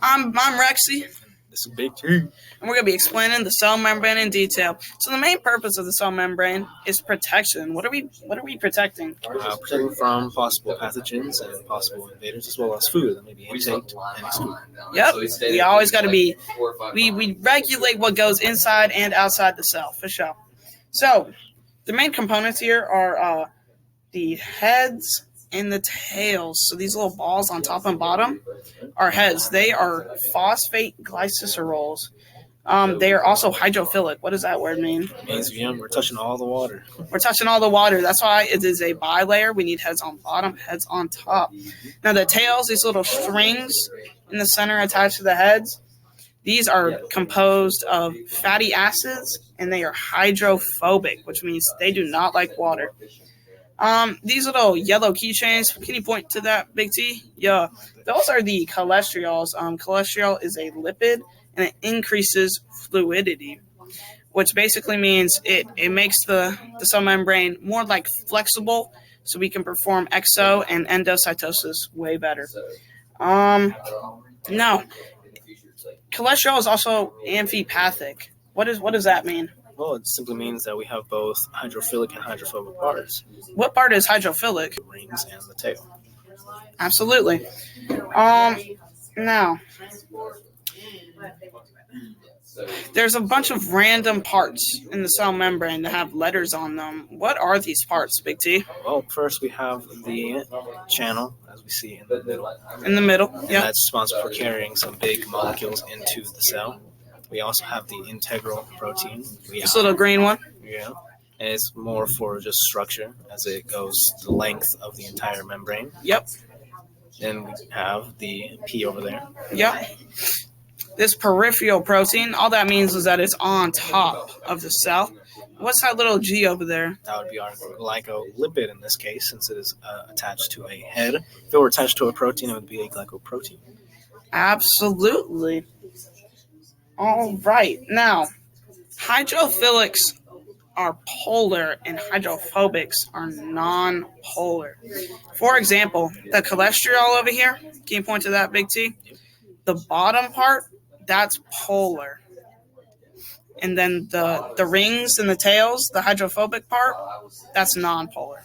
I'm Rexy, This is Big T. and we're going to be explaining the cell membrane in detail. So the main purpose of the cell membrane is protection. What are we protecting? Protecting from possible pathogens and possible invaders, as well as food that may be intaked and excluded. Yep, we always got to be, we regulate what goes inside and outside the cell, for sure. So the main components here are the heads and the tails. So these little balls on top and bottom are heads. They are phosphate glycerols. They are also hydrophilic. What does that word mean? It means we're touching all the water. We're touching all the water. That's why it is a bilayer. We need heads on bottom, heads on top. Now the tails, these little strings in the center attached to the heads, these are composed of fatty acids, and they are hydrophobic, which means they do not like water. These little yellow keychains, can you point to that, Big T? Yeah, those are the cholesterols. Cholesterol is a lipid, and it increases fluidity, which basically means it makes the cell membrane more like flexible, so we can perform exo and endocytosis way better. Now, cholesterol is also amphipathic. What does that mean? Well, it simply means that we have both hydrophilic and hydrophobic parts. What part is hydrophilic? The rings and the tail. Absolutely. Now, there's a bunch of random parts in the cell membrane that have letters on them. What are these parts, Big T? Well, first we have the channel, as we see in the middle. In the middle, yeah. That's responsible for carrying some big molecules into the cell. We also have the integral protein. This little green one? Yeah. And it's more for just structure as it goes the length of the entire membrane. Yep. Then we have the P over there. Yep. This peripheral protein, all that means is that it's on top of the cell. What's that little G over there? That would be our glycolipid in this case, since it is attached to a head. If it were attached to a protein, it would be a glycoprotein. Absolutely. All right. Now, hydrophilics are polar and hydrophobics are non-polar. For example, the cholesterol over here, can you point to that, Big T? The bottom part, that's polar. And then the rings and the tails, the hydrophobic part, that's non-polar.